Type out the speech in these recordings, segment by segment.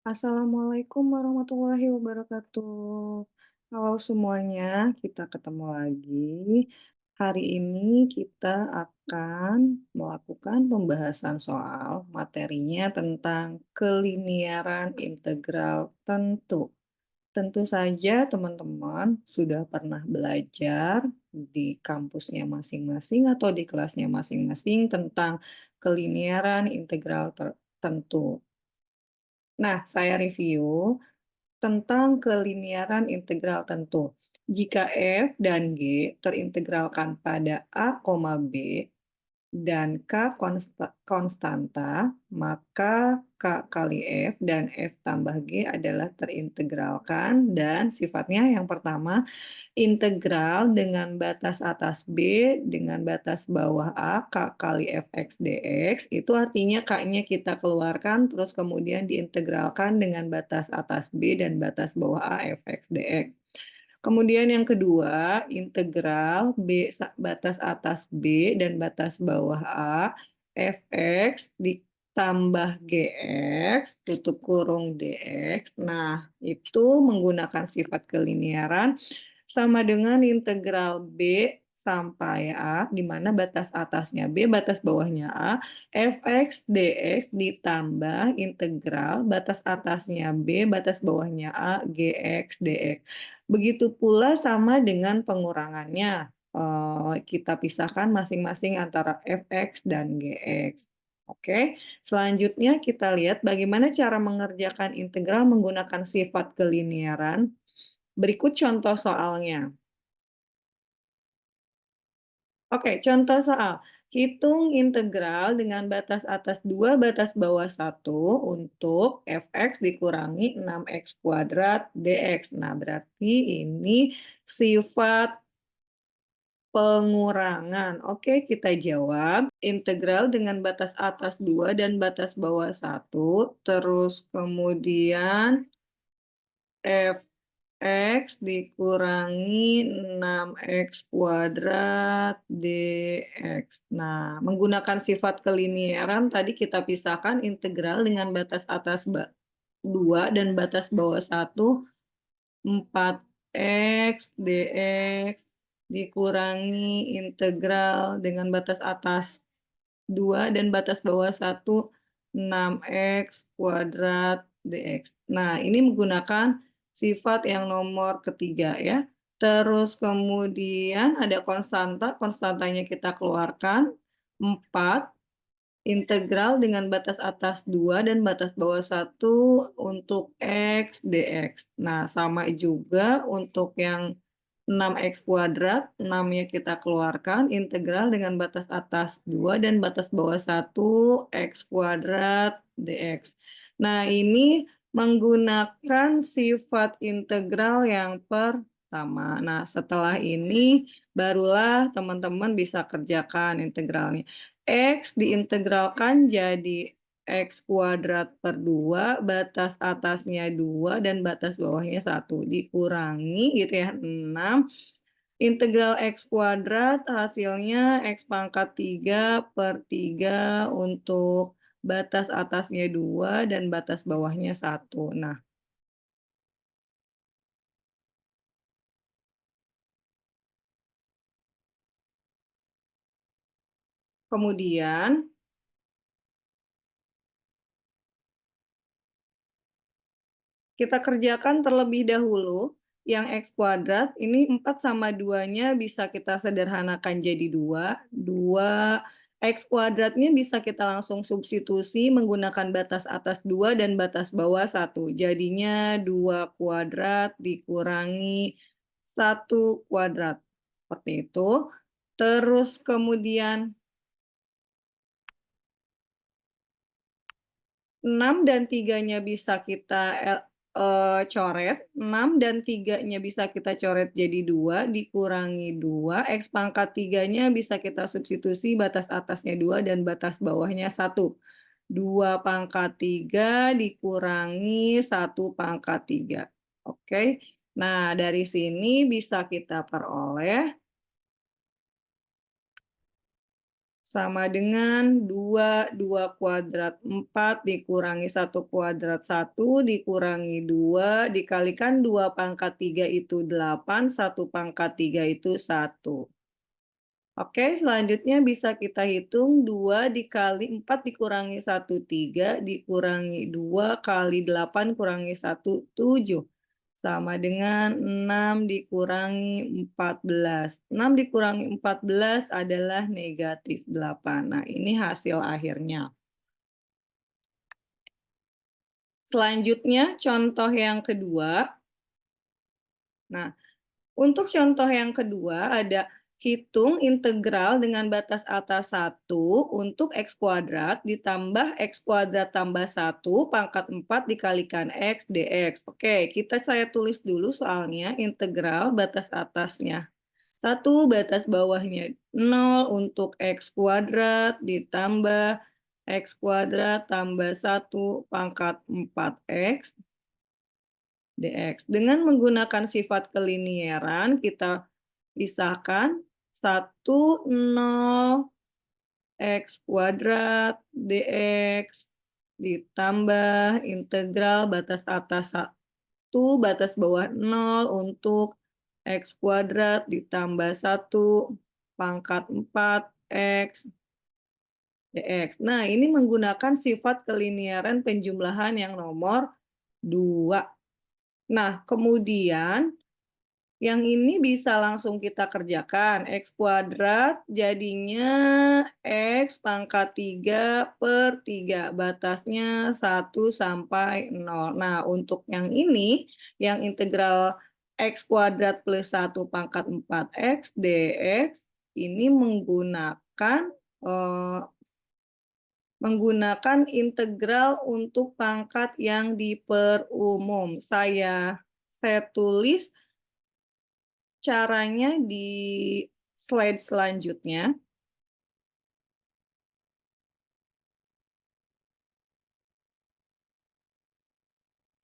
Assalamualaikum warahmatullahi wabarakatuh. Halo semuanya, kita ketemu lagi. Hari ini kita akan melakukan pembahasan soal materinya tentang keliniaran integral tentu. Tentu saja teman-teman sudah pernah belajar di kampusnya masing-masing atau di kelasnya masing-masing tentang keliniaran integral tentu. Nah, saya review tentang keliniaran integral tentu. Jika f dan g terintegralkan pada a, B dan K konstanta, maka K kali F dan F tambah G adalah terintegralkan dan sifatnya yang pertama integral dengan batas atas B dengan batas bawah A, K kali Fx dx, itu artinya K-nya kita keluarkan, terus kemudian diintegralkan dengan batas atas B dan batas bawah A, Fx dx. Kemudian yang kedua, integral B batas atas B dan batas bawah A, Fx ditambah Gx, tutup kurung dx. Nah, itu menggunakan sifat keliniaran sama dengan integral B sampai A, di mana batas atasnya B, batas bawahnya A, Fx dx ditambah integral batas atasnya B, batas bawahnya A, Gx dx. Begitu pula sama dengan pengurangannya. Kita pisahkan masing-masing antara Fx dan Gx. Oke, selanjutnya kita lihat bagaimana cara mengerjakan integral menggunakan sifat keliniaran. Berikut contoh soalnya. Oke, contoh soal. Hitung integral dengan batas atas 2, batas bawah 1 untuk fx dikurangi 6x kuadrat dx. Nah, berarti ini sifat pengurangan. Oke, kita jawab. Integral dengan batas atas 2 dan batas bawah 1. Terus kemudian X dikurangi 6x kuadrat dx. Nah, menggunakan sifat keliniaran tadi kita pisahkan integral dengan batas atas 2 dan batas bawah 1, 4x dx dikurangi integral dengan batas atas 2 dan batas bawah 1, 6x kuadrat dx. Nah, ini menggunakan sifat yang nomor ketiga ya. Terus kemudian ada konstanta, konstantanya kita keluarkan 4 integral dengan batas atas 2 dan batas bawah 1 untuk x dx. Nah, sama juga untuk yang 6x kuadrat, 6-nya kita keluarkan, integral dengan batas atas 2 dan batas bawah 1 x kuadrat dx. Nah, ini menggunakan sifat integral yang pertama. Nah, setelah ini barulah teman-teman bisa kerjakan integralnya. X diintegralkan jadi X kuadrat per 2, batas atasnya 2 dan batas bawahnya 1. Dikurangi gitu ya, 6. Integral X kuadrat hasilnya X pangkat 3 per 3 untuk batas atasnya 2 dan batas bawahnya 1. Nah, kemudian kita kerjakan terlebih dahulu yang X kuadrat, ini 4 sama 2-nya bisa kita sederhanakan jadi 2. 2 X kuadratnya bisa kita langsung substitusi menggunakan batas atas 2 dan batas bawah 1. Jadinya 2 kuadrat dikurangi 1 kuadrat. Seperti itu. Terus kemudian 6 dan 3-nya bisa kita coret, 6 dan 3-nya bisa kita coret jadi 2, dikurangi 2, X pangkat 3-nya bisa kita substitusi batas atasnya 2 dan batas bawahnya 1. 2 pangkat 3 dikurangi 1 pangkat 3. Oke, nah dari sini bisa kita peroleh sama dengan 2 kuadrat 4 dikurangi 1 kuadrat 1 dikurangi 2 dikalikan 2 pangkat 3 itu 8, 1 pangkat 3 itu 1. Oke, selanjutnya bisa kita hitung 2 dikali 4 dikurangi 1, 3 dikurangi 2 kali 8 kurangi 1, 7. Sama dengan 6 dikurangi 14. 6 dikurangi 14 adalah negatif 8. Nah, ini hasil akhirnya. Selanjutnya, contoh yang kedua. Nah, untuk contoh yang kedua ada hitung integral dengan batas atas 1 untuk X kuadrat ditambah X kuadrat tambah 1 pangkat 4 dikalikan X dx. Oke, saya tulis dulu soalnya integral batas atasnya 1, batas bawahnya 0 untuk X kuadrat ditambah X kuadrat tambah 1 pangkat 4X dx. Dengan menggunakan sifat kelinieran, kita pisahkan 1, 0, X kuadrat dx ditambah integral batas atas 1, batas bawah 0 untuk X kuadrat ditambah 1 pangkat 4X dx. Nah, ini menggunakan sifat kelinieran penjumlahan yang nomor 2. Nah, kemudian yang ini bisa langsung kita kerjakan. X kuadrat jadinya X pangkat 3/3. Batasnya 1 sampai 0. Nah, untuk yang ini, yang integral X kuadrat plus 1 pangkat 4X dx, ini menggunakan integral untuk pangkat yang diperumum. Saya tulis caranya di slide selanjutnya.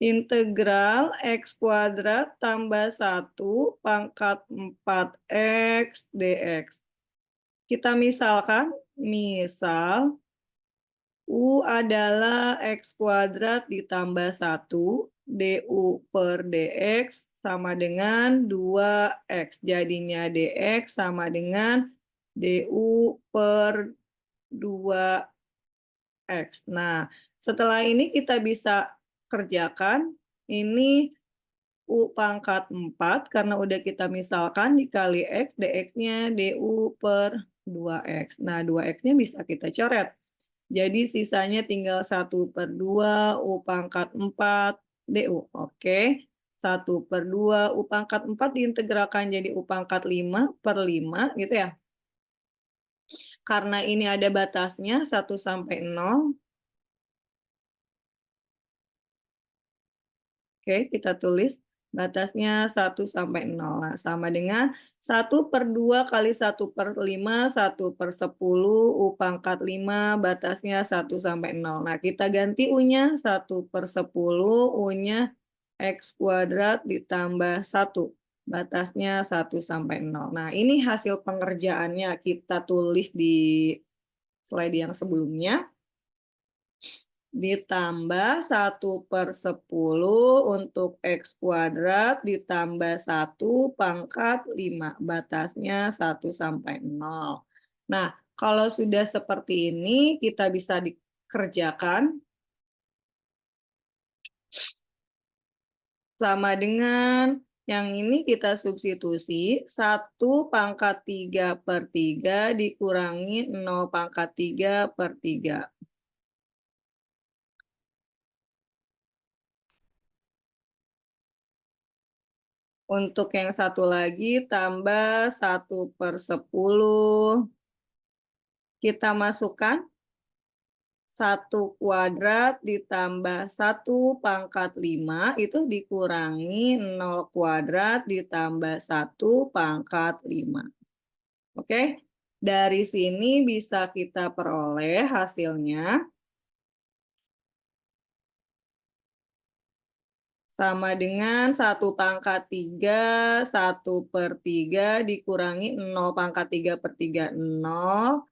Integral X kuadrat tambah 1 pangkat 4X dx. Kita misalkan, misal U adalah X kuadrat ditambah 1, du per dx sama dengan 2x. Jadinya dx sama dengan du per 2x. Nah, setelah ini kita bisa kerjakan, ini U pangkat 4, karena udah kita misalkan dikali X, dx-nya du per 2x. Nah, 2x-nya bisa kita coret. Jadi sisanya tinggal 1/2 U pangkat 4 du. Oke, 1/2 U pangkat 4 diintegralkan jadi U pangkat 5/5 gitu ya. Karena ini ada batasnya 1 sampai 0. Oke, kita tulis batasnya 1 sampai 0. Nah, sama dengan 1/2 kali 1/5, 1/10, U pangkat 5, batasnya 1 sampai 0. Nah, kita ganti U-nya 1/10, U-nya X kuadrat ditambah 1. Batasnya 1 sampai 0. Nah, ini hasil pengerjaannya kita tulis di slide yang sebelumnya. Ditambah 1/10 untuk X kuadrat ditambah 1 pangkat 5. Batasnya 1 sampai 0. Nah, kalau sudah seperti ini, kita bisa dikerjakan sama dengan yang ini kita substitusi 1 pangkat 3/3 dikurangi 0 pangkat 3/3. Untuk yang satu lagi tambah 1/10. Kita masukkan 1 kuadrat ditambah 1 pangkat 5 itu dikurangi 0 kuadrat ditambah 1 pangkat 5. Oke, dari sini bisa kita peroleh hasilnya sama dengan 1 pangkat 3, 1/3 dikurangi 0 pangkat 3/3, 0,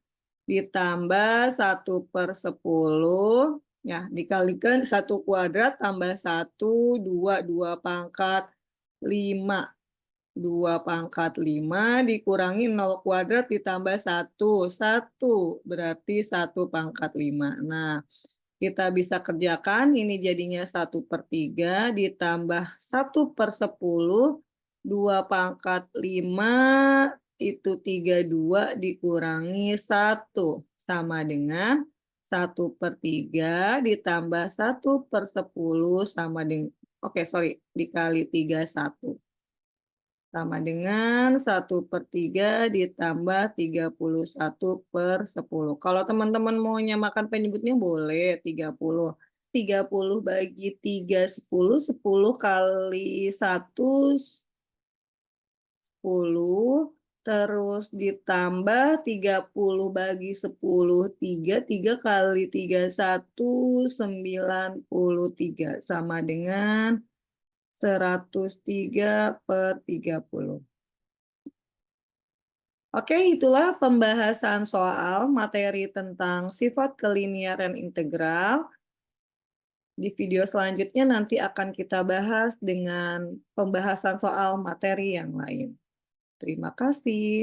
ditambah 1/10, ya, dikalikan 1 kuadrat tambah 1, 2 pangkat 5. 2/5 dikurangi 0 kuadrat ditambah 1 berarti 1/5. Nah, kita bisa kerjakan, ini jadinya 1/3 ditambah 1/10, 2/5 itu 32 dikurangi 1, sama dengan 1/3 ditambah 1/10 sama dengan, oke, sorry, dikali 31. Sama dengan 1/3 ditambah 31/10. Kalau teman-teman mau nyamakan penyebutnya boleh 30. 30 bagi 3, 10. 10 kali 1, 10. Terus ditambah 30 bagi 10, 3. 3 kali 3, 1, 93. Sama dengan 103/30. Oke, itulah pembahasan soal materi tentang sifat keliniaran integral. Di video selanjutnya nanti akan kita bahas dengan pembahasan soal materi yang lain. Terima kasih.